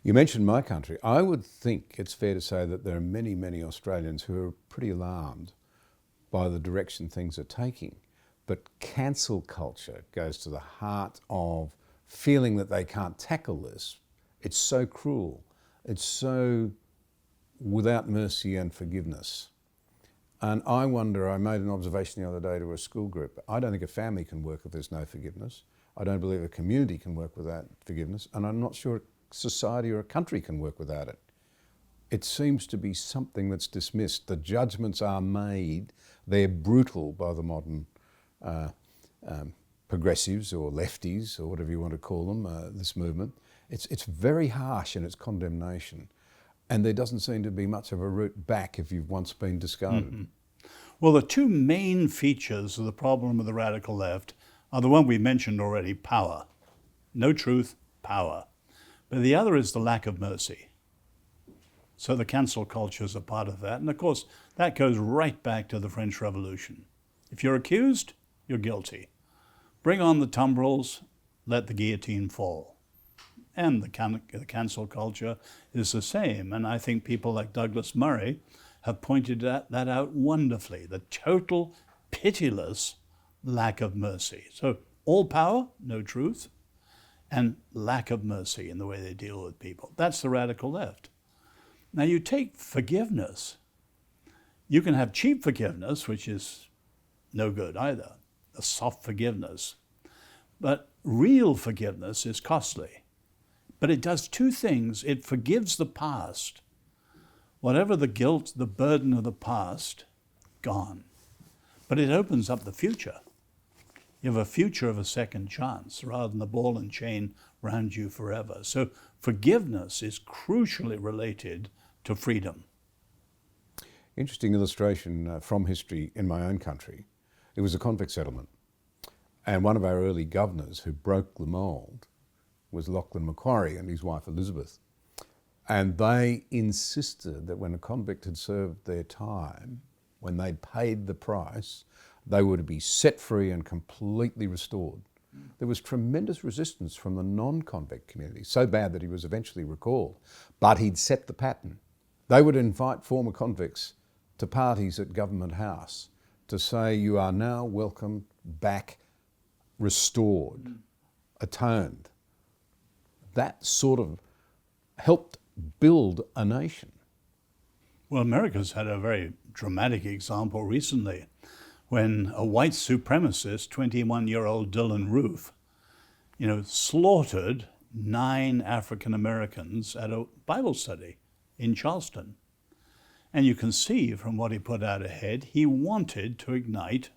You mentioned my country. I would think it's fair to say that there are many, many Australians who are pretty alarmed by the direction things are taking. But cancel culture goes to the heart of feeling that they can't tackle this. It's so cruel. It's so without mercy and forgiveness. And I wonder, I made an observation the other day to a school group. I don't think a family can work if there's no forgiveness. I don't believe a community can work without forgiveness. And I'm not sure a society or a country can work without it. It seems to be something that's dismissed. The judgments are made. They're brutal by the modern progressives or lefties or whatever you want to call them, this movement. It's very harsh in its condemnation. And there doesn't seem to be much of a route back if you've once been discarded. Mm-hmm. Well, the two main features of the problem of the radical left are the one we mentioned already, power. No truth, power. But the other is the lack of mercy. So the cancel culture is a part of that. And of course, that goes right back to the French Revolution. If you're accused, you're guilty. Bring on the tumbrils, let the guillotine fall. And the cancel culture is the same. And I think people like Douglas Murray have pointed that out wonderfully, the total pitiless lack of mercy. So all power, no truth, and lack of mercy in the way they deal with people. That's the radical left. Now you take forgiveness. You can have cheap forgiveness, which is no good either, a soft forgiveness. But real forgiveness is costly. But it does two things. It forgives the past. Whatever the guilt, the burden of the past, gone. But it opens up the future. You have a future of a second chance rather than the ball and chain round you forever. So forgiveness is crucially related to freedom. Interesting illustration from history in my own country. It was a convict settlement. And one of our early governors who broke the mould was Lachlan Macquarie and his wife Elizabeth. And they insisted that when a convict had served their time, when they'd paid the price, they were to be set free and completely restored. There was tremendous resistance from the non-convict community, so bad that he was eventually recalled. But he'd set the pattern. They would invite former convicts to parties at Government House to say, you are now welcome back, restored, atoned. That sort of helped build a nation. Well, America's had a very dramatic example recently when a white supremacist, 21-year-old Dylan Roof, slaughtered 9 African Americans at a Bible study in Charleston. And you can see from what he put out ahead, he wanted to ignite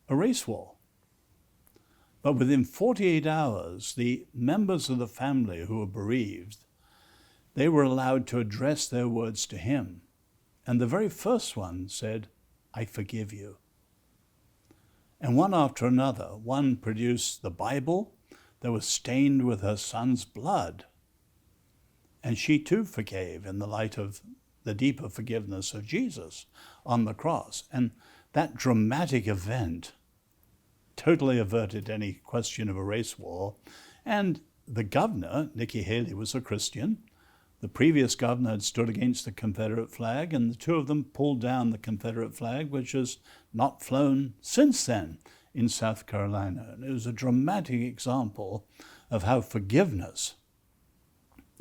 a race war. But within 48 hours, the members of the family who were bereaved, they were allowed to address their words to him. And the very first one said, I forgive you. And one after another, one produced the Bible that was stained with her son's blood. And she too forgave in the light of the deeper forgiveness of Jesus on the cross. And that dramatic event totally averted any question of a race war. And the governor, Nikki Haley, was a Christian. The previous governor had stood against the Confederate flag, and the two of them pulled down the Confederate flag, which has not flown since then in South Carolina. And it was a dramatic example of how forgiveness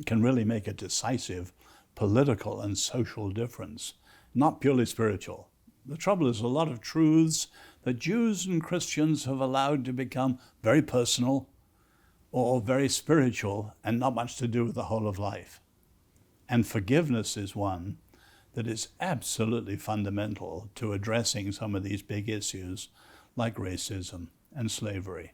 can really make a decisive political and social difference, not purely spiritual. The trouble is a lot of truths that Jews and Christians have allowed to become very personal or very spiritual and not much to do with the whole of life. And forgiveness is one that is absolutely fundamental to addressing some of these big issues like racism and slavery.